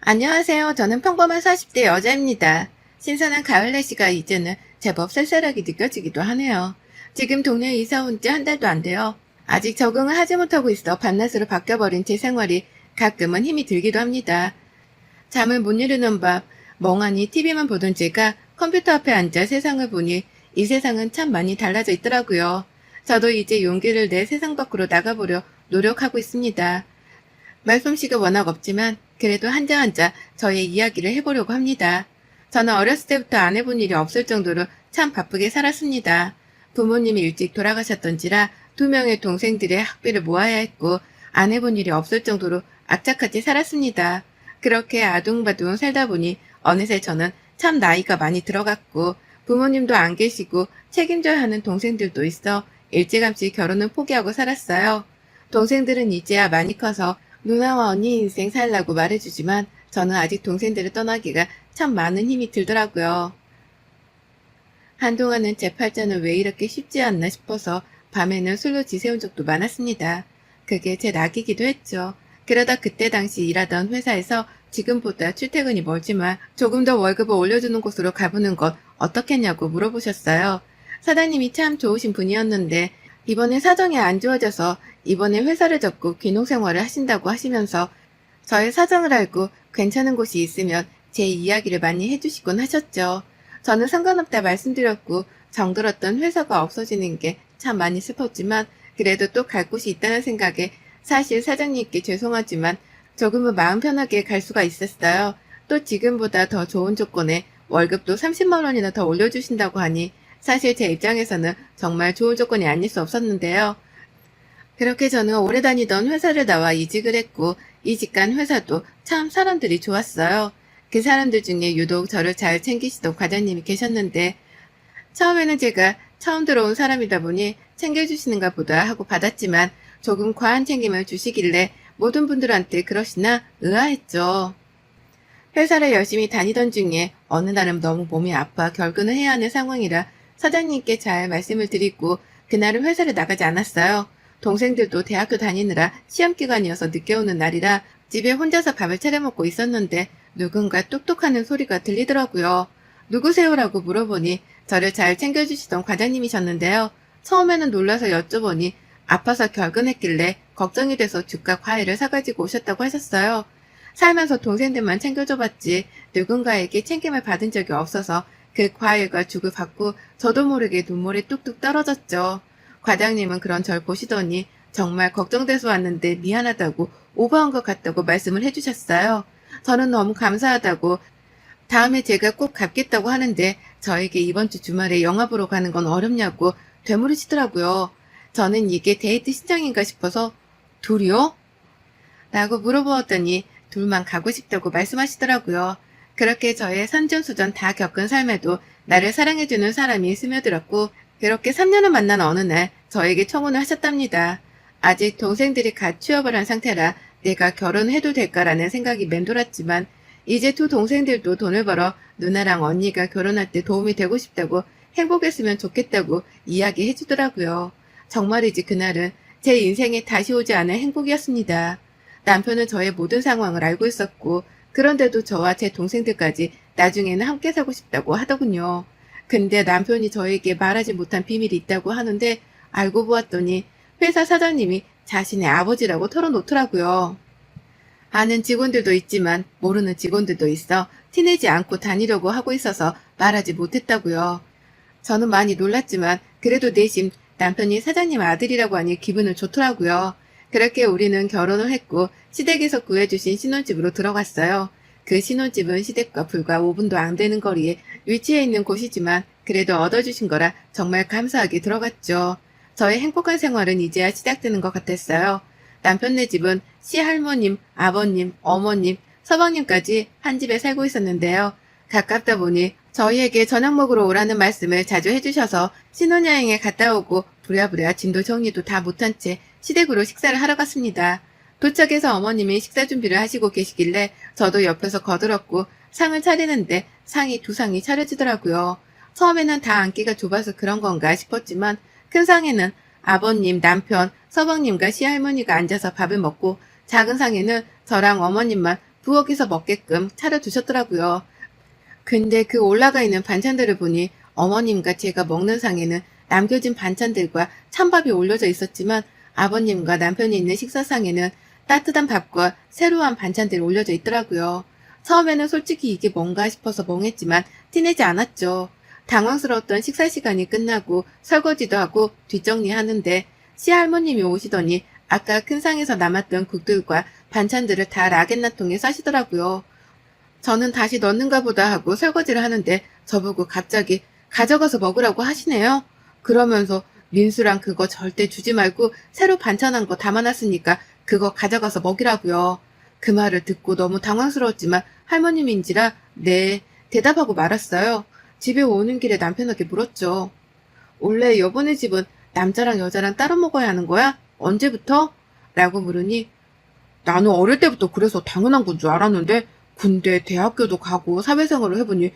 안녕하세요. 저는 평범한 40대 여자입니다. 신선한 가을 날씨가 이제는 제법 쌀쌀하게 느껴지기도 하네요. 지금 동네에 이사 온 지 한 달도 안 돼요. 아직 적응을 하지 못하고 있어 밤낮으로 바뀌어버린 제 생활이 가끔은 힘이 들기도 합니다. 잠을 못 이루는 밤 멍하니 TV만 보던 제가 컴퓨터 앞에 앉아 세상을 보니 이 세상은 참 많이 달라져 있더라고요. 저도 이제 용기를 내 세상 밖으로 나가보려 노력하고 있습니다. 말솜씨가 워낙 없지만 그래도 한자 저의 이야기를 해보려고 합니다. 저는 어렸을 때부터 안 해본 일이 없을 정도로 참 바쁘게 살았습니다. 부모님이 일찍 돌아가셨던지라 2명의 동생들의 학비를 모아야 했고 안 해본 일이 없을 정도로 악착같이 살았습니다. 그렇게 아둥바둥 살다 보니 어느새 저는 참 나이가 많이 들어갔고 부모님도 안 계시고 책임져야 하는 동생들도 있어 일찌감치 결혼을 포기하고 살았어요. 동생들은 이제야 많이 커서 누나와 언니 인생 살라고 말해주지만 저는 아직 동생들을 떠나기가 참 많은 힘이 들더라고요. 한동안은 제 팔자는 왜 이렇게 쉽지 않나 싶어서 밤에는 술로 지새운 적도 많았습니다. 그게 제 낙이기도 했죠. 그러다 그때 당시 일하던 회사에서 지금보다 출퇴근이 멀지만 조금 더 월급을 올려주는 곳으로 가보는 것 어떻겠냐고 물어보셨어요. 사장님이 참 좋으신 분이었는데 이번에 사정이 안 좋아져서 이번에 회사를 접고 귀농 생활을 하신다고 하시면서 저의 사정을 알고 괜찮은 곳이 있으면 제 이야기를 많이 해주시곤 하셨죠. 저는 상관없다 말씀드렸고 정들었던 회사가 없어지는 게 참 많이 슬펐지만 그래도 또 갈 곳이 있다는 생각에 사실 사장님께 죄송하지만 조금은 마음 편하게 갈 수가 있었어요. 또 지금보다 더 좋은 조건에 월급도 30만 원이나 더 올려주신다고 하니 사실 제 입장에서는 정말 좋은 조건이 아닐 수 없었는데요. 그렇게 저는 오래 다니던 회사를 나와 이직을 했고 이직 간 회사도 참 사람들이 좋았어요. 그 사람들 중에 유독 저를 잘 챙기시던 과장님이 계셨는데 처음에는 제가 처음 들어온 사람이다 보니 챙겨주시는가 보다 하고 받았지만 조금 과한 챙김을 주시길래 모든 분들한테 그러시나 의아했죠. 회사를 열심히 다니던 중에 어느 날은 너무 몸이 아파 결근을 해야 하는 상황이라 사장님께 잘 말씀을 드리고 그날은 회사를 나가지 않았어요. 동생들도 대학교 다니느라 시험기간이어서 늦게 오는 날이라 집에 혼자서 밥을 차려 먹고 있었는데 누군가 뚝뚝하는 소리가 들리더라고요. 누구세요라고 물어보니 저를 잘 챙겨주시던 과장님이셨는데요. 처음에는 놀라서 여쭤보니 아파서 결근했길래 걱정이 돼서 죽과 과일을 사가지고 오셨다고 하셨어요. 살면서 동생들만 챙겨줘봤지 누군가에게 챙김을 받은 적이 없어서 그 과일과 죽을 받고 저도 모르게 눈물이 뚝뚝 떨어졌죠. 과장님은 그런 절 보시더니 정말 걱정돼서 왔는데 미안하다고 오버한 것 같다고 말씀을 해주셨어요. 저는 너무 감사하다고 다음에 제가 꼭 갚겠다고 하는데 저에게 이번 주 주말에 영화 보러 가는 건 어렵냐고 되물으시더라고요. 저는 이게 데이트 신청인가 싶어서 둘이요? 라고 물어보았더니 둘만 가고 싶다고 말씀하시더라고요. 그렇게 저의 산전수전 다 겪은 삶에도 나를 사랑해주는 사람이 스며들었고 그렇게 3년을 만난 어느 날 저에게 청혼을 하셨답니다. 아직 동생들이 갓 취업을 한 상태라 내가 결혼해도 될까라는 생각이 맴돌았지만 이제 두 동생들도 돈을 벌어 누나랑 언니가 결혼할 때 도움이 되고 싶다고 행복했으면 좋겠다고 이야기해 주더라고요. 정말이지 그날은 제 인생에 다시 오지 않을 행복이었습니다. 남편은 저의 모든 상황을 알고 있었고 그런데도 저와 제 동생들까지 나중에는 함께 살고 싶다고 하더군요. 근데 남편이 저에게 말하지 못한 비밀이 있다고 하는데 알고 보았더니 회사 사장님이 자신의 아버지라고 털어놓더라고요. 아는 직원들도 있지만 모르는 직원들도 있어 티내지 않고 다니려고 하고 있어서 말하지 못했다고요. 저는 많이 놀랐지만 그래도 내심 남편이 사장님 아들이라고 하니 기분은 좋더라고요. 그렇게 우리는 결혼을 했고 시댁에서 구해주신 신혼집으로 들어갔어요. 그 신혼집은 시댁과 불과 5분도 안 되는 거리에 위치해 있는 곳이지만 그래도 얻어주신 거라 정말 감사하게 들어갔죠. 저의 행복한 생활은 이제야 시작되는 것 같았어요. 남편네 집은 시할머님, 아버님, 어머님, 서방님까지 한 집에 살고 있었는데요. 가깝다 보니 저희에게 저녁 먹으러 오라는 말씀을 자주 해주셔서 신혼여행에 갔다 오고 부랴부랴 짐도 정리도 다 못한 채 시댁으로 식사를 하러 갔습니다. 도착해서 어머님이 식사 준비를 하시고 계시길래 저도 옆에서 거들었고 상을 차리는데 상이 2상이 차려지더라고요. 처음에는 다 앉기가 좁아서 그런 건가 싶었지만 큰 상에는 아버님, 남편, 서방님과 시할머니가 앉아서 밥을 먹고 작은 상에는 저랑 어머님만 부엌에서 먹게끔 차려두셨더라고요. 근데 그 올라가 있는 반찬들을 보니 어머님과 제가 먹는 상에는 남겨진 반찬들과 찬밥이 올려져 있었지만 아버님과 남편이 있는 식사상에는 따뜻한 밥과 새로운 반찬들이 올려져 있더라고요. 처음에는 솔직히 이게 뭔가 싶어서 멍했지만 티내지 않았죠. 당황스러웠던 식사 시간이 끝나고 설거지도 하고 뒷정리하는데 시할머님이 오시더니 아까 큰 상에서 남았던 국들과 반찬들을 다 라겐나통에 싸시더라고요. 저는 다시 넣는가 보다 하고 설거지를 하는데 저보고 갑자기 가져가서 먹으라고 하시네요. 그러면서 민수랑 그거 절대 주지 말고 새로 반찬한 거 담아놨으니까 그거 가져가서 먹이라고요. 그 말을 듣고 너무 당황스러웠지만 할머님인지라 네 대답하고 말았어요. 집에 오는 길에 남편에게 물었죠. 원래 여보네 집은 남자랑 여자랑 따로 먹어야 하는 거야? 언제부터? 라고 물으니 나는 어릴 때부터 그래서 당연한 건 줄 알았는데 근데 대학교도 가고 사회생활을 해보니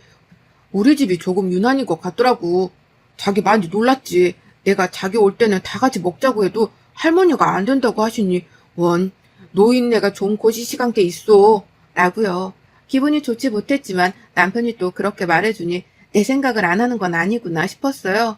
우리 집이 조금 유난인 것 같더라고. 자기 많이 놀랐지. 내가 자기 올 때는 다 같이 먹자고 해도 할머니가 안 된다고 하시니 원 노인네가 좀 고시 시간께 있어 라고요. 기분이 좋지 못했지만 남편이 또 그렇게 말해주니 내 생각을 안 하는 건 아니구나 싶었어요.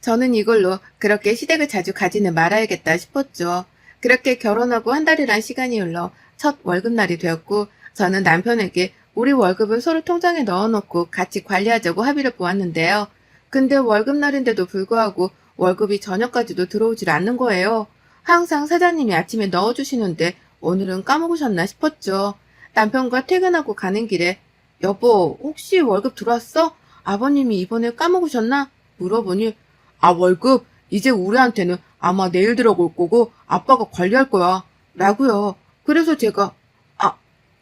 저는 이걸로 그렇게 시댁을 자주 가지는 말아야겠다 싶었죠. 그렇게 결혼하고 한 달이란 시간이 흘러 첫 월급날이 되었고 저는 남편에게 우리 월급을 서로 통장에 넣어놓고 같이 관리하자고 합의를 보았는데요. 근데 월급날인데도 불구하고 월급이 저녁까지도 들어오질 않는 거예요. 항상 사장님이 아침에 넣어주시는데 오늘은 까먹으셨나 싶었죠. 남편과 퇴근하고 가는 길에 여보 혹시 월급 들어왔어? 아버님이 이번에 까먹으셨나? 물어보니 월급 이제 우리한테는 아마 내일 들어올 거고 아빠가 관리할 거야 라고요. 그래서 제가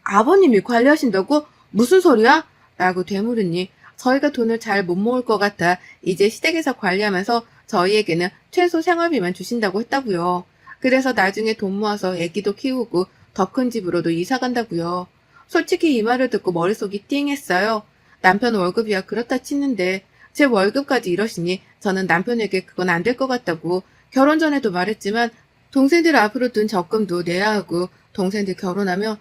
아버님이 관리하신다고? 무슨 소리야? 라고 되물으니 저희가 돈을 잘 못 모을 것 같아 이제 시댁에서 관리하면서 저희에게는 최소 생활비만 주신다고 했다고요. 그래서 나중에 돈 모아서 애기도 키우고 더 큰 집으로도 이사 간다고요. 솔직히 이 말을 듣고 머릿속이 띵했어요. 남편 월급이야 그렇다 치는데 제 월급까지 이러시니 저는 남편에게 그건 안 될 것 같다고 결혼 전에도 말했지만 동생들 앞으로 둔 적금도 내야 하고 동생들 결혼하면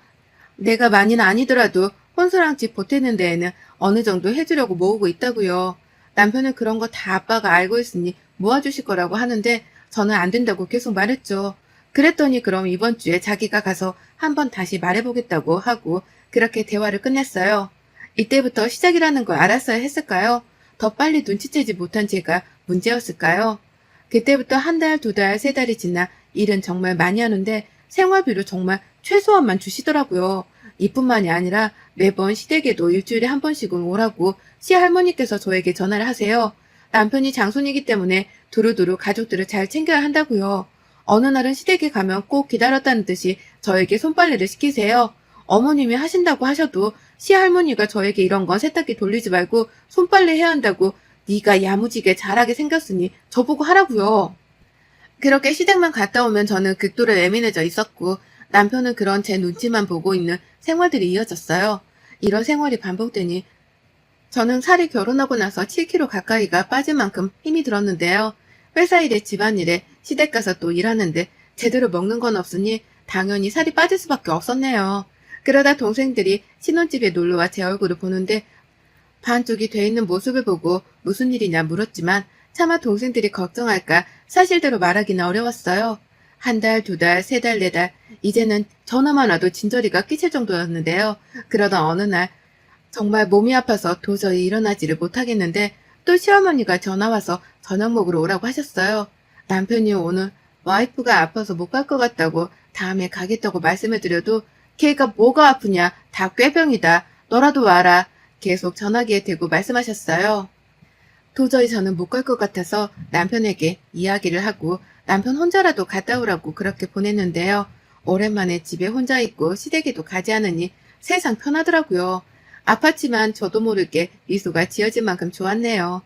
내가 많이는 아니더라도 혼수랑 집 보태는 데에는 어느 정도 해주려고 모으고 있다고요. 남편은 그런 거 다 아빠가 알고 있으니 모아주실 거라고 하는데 저는 안 된다고 계속 말했죠. 그랬더니 그럼 이번 주에 자기가 가서 한번 다시 말해보겠다고 하고 그렇게 대화를 끝냈어요. 이때부터 시작이라는 걸 알았어야 했을까요? 더 빨리 눈치채지 못한 제가 문제였을까요? 그때부터 한 달, 두 달, 세 달이 지나 일은 정말 많이 하는데 생활비로 정말 최소한만 주시더라고요. 이뿐만이 아니라 매번 시댁에도 일주일에 한 번씩은 오라고 시할머니께서 저에게 전화를 하세요. 남편이 장손이기 때문에 두루두루 가족들을 잘 챙겨야 한다고요. 어느 날은 시댁에 가면 꼭 기다렸다는 듯이 저에게 손빨래를 시키세요. 어머님이 하신다고 하셔도 시할머니가 저에게 이런 건 세탁기 돌리지 말고 손빨래 해야 한다고 네가 야무지게 잘하게 생겼으니 저보고 하라고요. 그렇게 시댁만 갔다 오면 저는 극도로 예민해져 있었고 남편은 그런 제 눈치만 보고 있는 생활들이 이어졌어요. 이런 생활이 반복되니 저는 살이 결혼하고 나서 7kg 가까이가 빠질 만큼 힘이 들었는데요. 회사 일에 집안일에 시댁 가서 또 일하는데 제대로 먹는 건 없으니 당연히 살이 빠질 수밖에 없었네요. 그러다 동생들이 신혼집에 놀러와 제 얼굴을 보는데 반쪽이 돼 있는 모습을 보고 무슨 일이냐 물었지만 차마 동생들이 걱정할까 사실대로 말하기는 어려웠어요. 한 달, 두 달, 세 달, 네 달, 이제는 전화만 와도 진저리가 끼칠 정도였는데요. 그러던 어느 날 정말 몸이 아파서 도저히 일어나지를 못하겠는데 또 시어머니가 전화와서 저녁 먹으러 오라고 하셨어요. 남편이 오늘 와이프가 아파서 못 갈 것 같다고 다음에 가겠다고 말씀을 드려도 걔가 뭐가 아프냐 다 꾀병이다 너라도 와라 계속 전화기에 대고 말씀하셨어요. 도저히 저는 못 갈 것 같아서 남편에게 이야기를 하고 남편 혼자라도 갔다 오라고 그렇게 보냈는데요. 오랜만에 집에 혼자 있고 시댁에도 가지 않으니 세상 편하더라고요. 아팠지만 저도 모르게 미소가 지어질 만큼 좋았네요.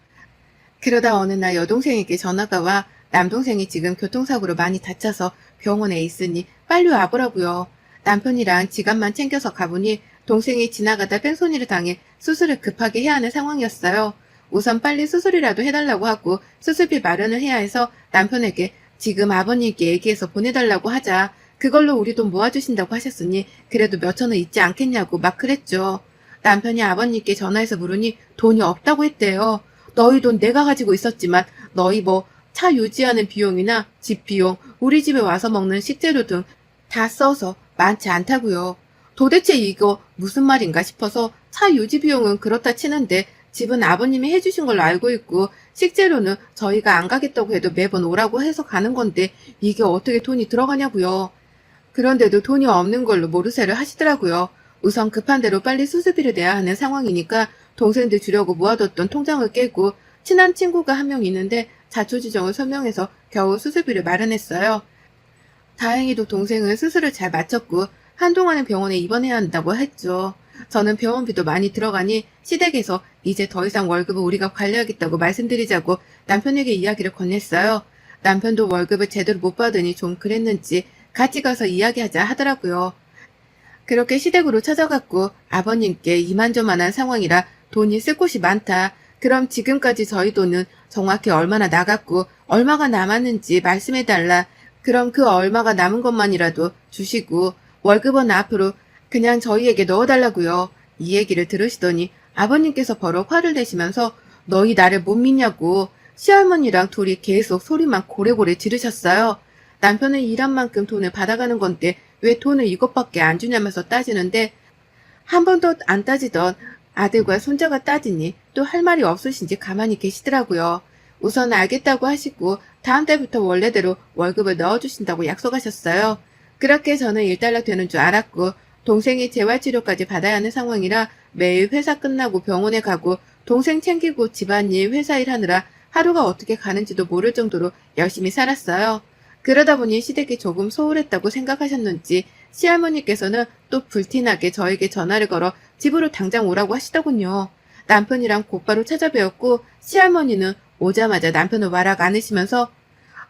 그러다 어느 날 여동생에게 전화가 와 남동생이 지금 교통사고로 많이 다쳐서 병원에 있으니 빨리 와보라고요. 남편이랑 지갑만 챙겨서 가보니 동생이 지나가다 뺑소니를 당해 수술을 급하게 해야 하는 상황이었어요. 우선 빨리 수술이라도 해달라고 하고 수술비 마련을 해야 해서 남편에게 지금 아버님께 얘기해서 보내달라고 하자 그걸로 우리 돈 모아주신다고 하셨으니 그래도 몇천 원 있지 않겠냐고 막 그랬죠. 남편이 아버님께 전화해서 물으니 돈이 없다고 했대요. 너희 돈 내가 가지고 있었지만 너희 뭐 차 유지하는 비용이나 집 비용, 우리 집에 와서 먹는 식재료 등 다 써서 많지 않다고요. 도대체 이거 무슨 말인가 싶어서 차 유지 비용은 그렇다 치는데 집은 아버님이 해주신 걸로 알고 있고 식재료는 저희가 안 가겠다고 해도 매번 오라고 해서 가는 건데 이게 어떻게 돈이 들어가냐고요. 그런데도 돈이 없는 걸로 모르쇠를 하시더라고요. 우선 급한 대로 빨리 수술비를 내야 하는 상황이니까 동생들 주려고 모아뒀던 통장을 깨고 친한 친구가 한 명 있는데 자초지종을 설명해서 겨우 수술비를 마련했어요. 다행히도 동생은 수술을 잘 마쳤고 한동안은 병원에 입원해야 한다고 했죠. 저는 병원비도 많이 들어가니 시댁에서 이제 더 이상 월급을 우리가 관리하겠다고 말씀드리자고 남편에게 이야기를 건넸어요. 남편도 월급을 제대로 못 받으니 좀 그랬는지 같이 가서 이야기하자 하더라고요. 그렇게 시댁으로 찾아갔고 아버님께 이만저만한 상황이라 돈이 쓸 곳이 많다. 그럼 지금까지 저희 돈은 정확히 얼마나 나갔고 얼마가 남았는지 말씀해달라. 그럼 그 얼마가 남은 것만이라도 주시고 월급은 앞으로 그냥 저희에게 넣어달라고요. 이 얘기를 들으시더니 아버님께서 버럭 화를 내시면서 너희 나를 못 믿냐고 시할머니랑 둘이 계속 소리만 고래고래 지르셨어요. 남편은 일한 만큼 돈을 받아가는 건데 왜 돈을 이것밖에 안 주냐면서 따지는데 한 번도 안 따지던 아들과 손자가 따지니 또 할 말이 없으신지 가만히 계시더라고요. 우선 알겠다고 하시고 다음 달부터 원래대로 월급을 넣어주신다고 약속하셨어요. 그렇게 저는 일단락 되는 줄 알았고 동생이 재활치료까지 받아야 하는 상황이라 매일 회사 끝나고 병원에 가고 동생 챙기고 집안일 회사일 하느라 하루가 어떻게 가는지도 모를 정도로 열심히 살았어요. 그러다 보니 시댁이 조금 소홀했다고 생각하셨는지 시할머니께서는 또 불티나게 저에게 전화를 걸어 집으로 당장 오라고 하시더군요. 남편이랑 곧바로 찾아뵈었고 시할머니는 오자마자 남편을 와락 안으시면서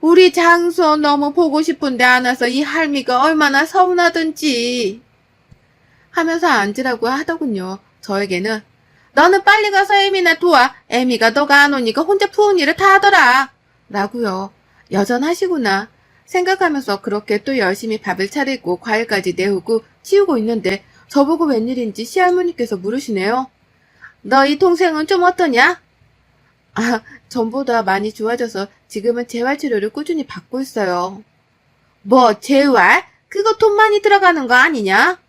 우리 장수 너무 보고 싶은데 안 와서 이 할미가 얼마나 서운하던지 하면서 앉으라고 하더군요. 저에게는 너는 빨리 가서 애미나 도와. 애미가 너가 안 오니까 혼자 푸은 일을 다 하더라. 라고요. 여전하시구나. 생각하면서 그렇게 또 열심히 밥을 차리고 과일까지 내우고 치우고 있는데 저보고 웬일인지 시할머니께서 물으시네요. 너 이 동생은 좀 어떠냐? 아, 전보다 많이 좋아져서 지금은 재활치료를 꾸준히 받고 있어요. 뭐 재활? 그거 돈 많이 들어가는 거 아니냐?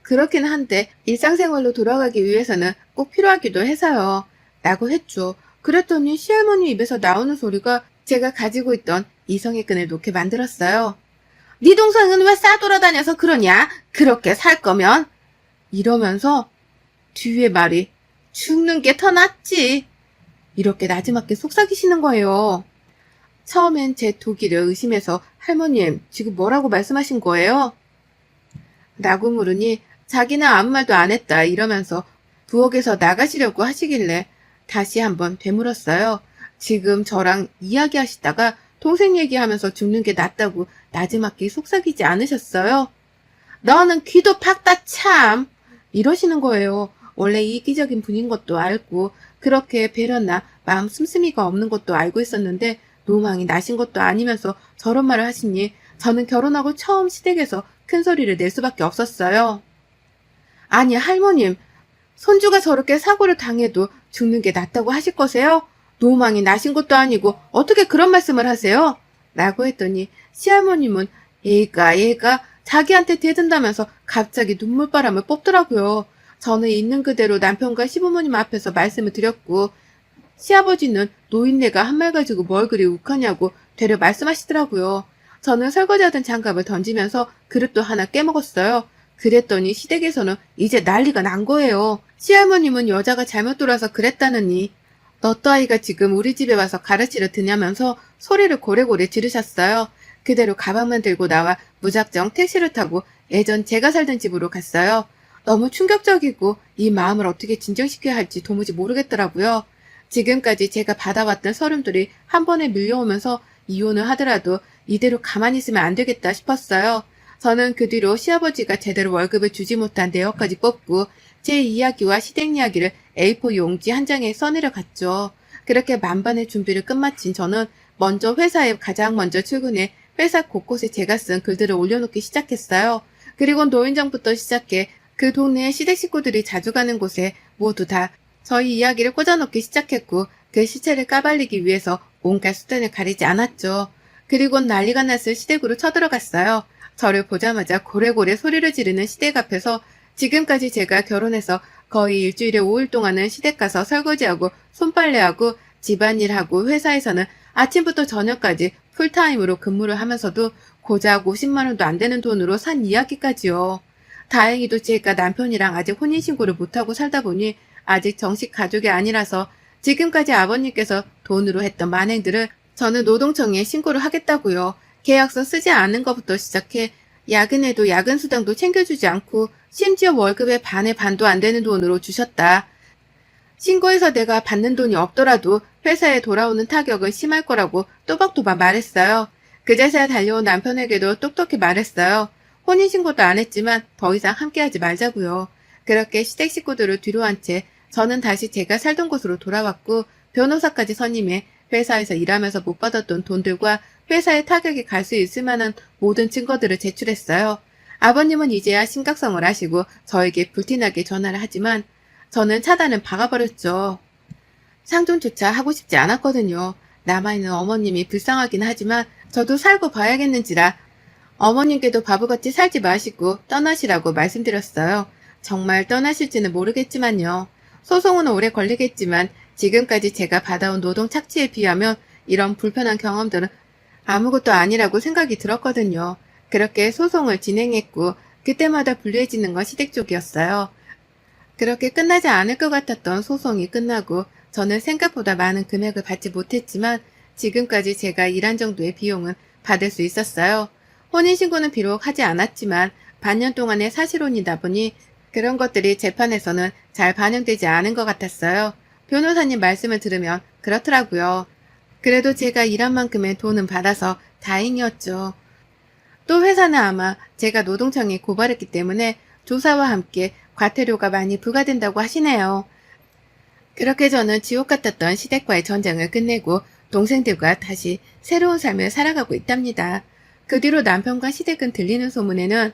그렇긴 한데 일상생활로 돌아가기 위해서는 꼭 필요하기도 해서요. 라고 했죠. 그랬더니 시할머니 입에서 나오는 소리가 제가 가지고 있던 이성의 끈을 놓게 만들었어요. 네 동생은 왜 싸돌아다녀서 그러냐? 그렇게 살 거면? 이러면서 뒤에 말이 죽는 게 더 낫지. 이렇게 나지막히 속삭이시는 거예요. 처음엔 제 도기를 의심해서 할머님 지금 뭐라고 말씀하신 거예요? 라고 물으니 자기는 아무 말도 안 했다 이러면서 부엌에서 나가시려고 하시길래 다시 한번 되물었어요. 지금 저랑 이야기하시다가 동생 얘기하면서 죽는 게 낫다고 나지막히 속삭이지 않으셨어요? 너는 귀도 팍다 참 이러시는 거예요. 원래 이기적인 분인 것도 알고 그렇게 배려나 마음 씀씀이가 없는 것도 알고 있었는데 노망이 나신 것도 아니면서 저런 말을 하시니 저는 결혼하고 처음 시댁에서 큰 소리를 낼 수밖에 없었어요. 아니 할머님, 손주가 저렇게 사고를 당해도 죽는 게 낫다고 하실 거세요? 노망이 나신 것도 아니고 어떻게 그런 말씀을 하세요? 라고 했더니 시할머님은 얘가 자기한테 대든다면서 갑자기 눈물바람을 뽑더라고요. 저는 있는 그대로 남편과 시부모님 앞에서 말씀을 드렸고 시아버지는 노인네가 한 말 가지고 뭘 그리 욱하냐고 되려 말씀하시더라고요. 저는 설거지하던 장갑을 던지면서 그릇도 하나 깨먹었어요. 그랬더니 시댁에서는 이제 난리가 난 거예요. 시할머님은 여자가 잘못 돌아서 그랬다느니 너 따위가 지금 우리 집에 와서 가르치려 드냐면서 소리를 고래고래 지르셨어요. 그대로 가방만 들고 나와 무작정 택시를 타고 예전 제가 살던 집으로 갔어요. 너무 충격적이고 이 마음을 어떻게 진정시켜야 할지 도무지 모르겠더라고요. 지금까지 제가 받아왔던 서름들이 한 번에 밀려오면서 이혼을 하더라도 이대로 가만히 있으면 안 되겠다 싶었어요. 저는 그 뒤로 시아버지가 제대로 월급을 주지 못한 내역까지 뽑고 제 이야기와 시댁 이야기를 A4 용지 한 장에 써내려 갔죠. 그렇게 만반의 준비를 끝마친 저는 먼저 회사에 가장 먼저 출근해 회사 곳곳에 제가 쓴 글들을 올려놓기 시작했어요. 그리고 노인정부터 시작해 그 동네의 시댁 식구들이 자주 가는 곳에 모두 다 저희 이야기를 꽂아놓기 시작했고 그 시체를 까발리기 위해서 온갖 수단을 가리지 않았죠. 그리고 난리가 났을 시댁으로 쳐들어갔어요. 저를 보자마자 고래고래 소리를 지르는 시댁 앞에서 지금까지 제가 결혼해서 거의 일주일에 5일 동안은 시댁 가서 설거지하고 손빨래하고 집안일하고 회사에서는 아침부터 저녁까지 풀타임으로 근무를 하면서도 고작 50만 원도 안 되는 돈으로 산 이야기까지요. 다행히도 제가 남편이랑 아직 혼인신고를 못하고 살다 보니 아직 정식 가족이 아니라서 지금까지 아버님께서 돈으로 했던 만행들을 저는 노동청에 신고를 하겠다고요. 계약서 쓰지 않은 것부터 시작해 야근에도 야근 수당도 챙겨주지 않고 심지어 월급의 반의 반도 안 되는 돈으로 주셨다. 신고해서 내가 받는 돈이 없더라도 회사에 돌아오는 타격은 심할 거라고 또박또박 말했어요. 그제서야 달려온 남편에게도 똑똑히 말했어요. 혼인신고도 안 했지만 더 이상 함께하지 말자고요. 그렇게 시댁 식구들을 뒤로 한 채 저는 다시 제가 살던 곳으로 돌아왔고 변호사까지 선임해 회사에서 일하면서 못 받았던 돈들과 회사에 타격이 갈 수 있을 만한 모든 증거들을 제출했어요. 아버님은 이제야 심각성을 아시고 저에게 불티나게 전화를 하지만 저는 차단을 박아버렸죠. 상종조차 하고 싶지 않았거든요. 남아있는 어머님이 불쌍하긴 하지만 저도 살고 봐야겠는지라 어머님께도 바보같이 살지 마시고 떠나시라고 말씀드렸어요. 정말 떠나실지는 모르겠지만요. 소송은 오래 걸리겠지만 지금까지 제가 받아온 노동 착취에 비하면 이런 불편한 경험들은 아무것도 아니라고 생각이 들었거든요. 그렇게 소송을 진행했고 그때마다 불리해지는 건 시댁 쪽이었어요. 그렇게 끝나지 않을 것 같았던 소송이 끝나고 저는 생각보다 많은 금액을 받지 못했지만 지금까지 제가 일한 정도의 비용은 받을 수 있었어요. 혼인신고는 비록 하지 않았지만 반년 동안의 사실혼이다 보니 그런 것들이 재판에서는 잘 반영되지 않은 것 같았어요. 변호사님 말씀을 들으면 그렇더라고요. 그래도 제가 일한 만큼의 돈은 받아서 다행이었죠. 또 회사는 아마 제가 노동청에 고발했기 때문에 조사와 함께 과태료가 많이 부과된다고 하시네요. 그렇게 저는 지옥 같았던 시댁과의 전쟁을 끝내고 동생들과 다시 새로운 삶을 살아가고 있답니다. 그 뒤로 남편과 시댁은 들리는 소문에는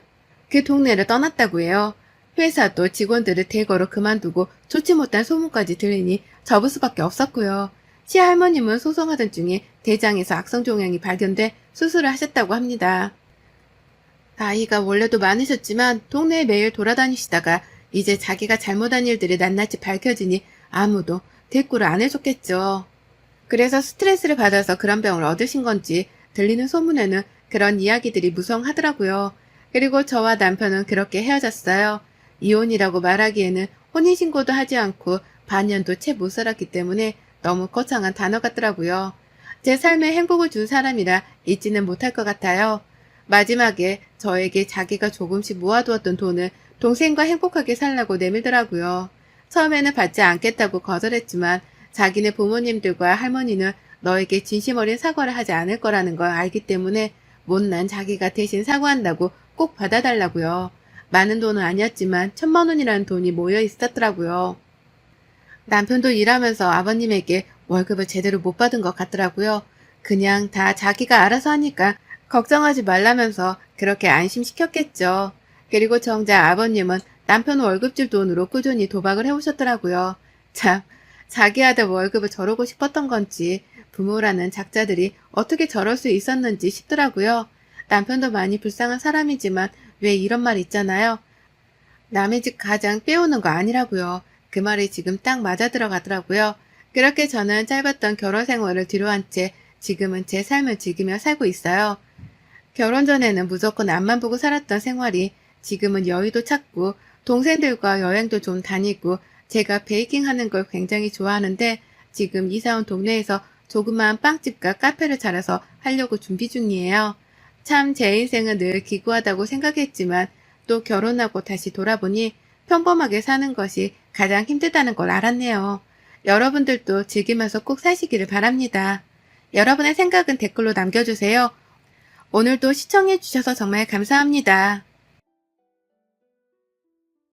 그 동네를 떠났다고 해요. 회사도 직원들을 대거로 그만두고 좋지 못한 소문까지 들리니 접을 수밖에 없었고요. 시할머님은 소송하던 중에 대장에서 악성 종양이 발견돼 수술을 하셨다고 합니다. 나이가 원래도 많으셨지만 동네에 매일 돌아다니시다가 이제 자기가 잘못한 일들이 낱낱이 밝혀지니 아무도 대꾸를 안 해줬겠죠. 그래서 스트레스를 받아서 그런 병을 얻으신 건지 들리는 소문에는 그런 이야기들이 무성하더라고요. 그리고 저와 남편은 그렇게 헤어졌어요. 이혼이라고 말하기에는 혼인신고도 하지 않고 반년도 채 못 살았기 때문에 너무 거창한 단어 같더라고요. 제 삶에 행복을 준 사람이라 잊지는 못할 것 같아요. 마지막에 저에게 자기가 조금씩 모아두었던 돈을 동생과 행복하게 살라고 내밀더라고요. 처음에는 받지 않겠다고 거절했지만 자기네 부모님들과 할머니는 너에게 진심 어린 사과를 하지 않을 거라는 걸 알기 때문에 못난 자기가 대신 사과한다고 꼭 받아달라고요. 많은 돈은 아니었지만 1,000만 원이라는 돈이 모여 있었더라고요. 남편도 일하면서 아버님에게 월급을 제대로 못 받은 것 같더라고요. 그냥 다 자기가 알아서 하니까 걱정하지 말라면서 그렇게 안심시켰겠죠. 그리고 정작 아버님은 남편 월급줄 돈으로 꾸준히 도박을 해오셨더라고요. 참, 자기 아들 월급을 저러고 싶었던 건지 부모라는 작자들이 어떻게 저럴 수 있었는지 싶더라고요. 남편도 많이 불쌍한 사람이지만 왜 이런 말 있잖아요. 남의 집 가장 빼오는 거 아니라고요. 그 말이 지금 딱 맞아 들어가더라고요. 그렇게 저는 짧았던 결혼 생활을 뒤로한 채 지금은 제 삶을 즐기며 살고 있어요. 결혼 전에는 무조건 앞만 보고 살았던 생활이 지금은 여유도 찾고 동생들과 여행도 좀 다니고 제가 베이킹 하는 걸 굉장히 좋아하는데 지금 이사 온 동네에서 조그마한 빵집과 카페를 차려서 하려고 준비 중이에요. 참 제 인생은 늘 기구하다고 생각했지만 또 결혼하고 다시 돌아보니 평범하게 사는 것이 가장 힘들다는 걸 알았네요. 여러분들도 즐기면서 꼭 사시기를 바랍니다. 여러분의 생각은 댓글로 남겨주세요. 오늘도 시청해주셔서 정말 감사합니다.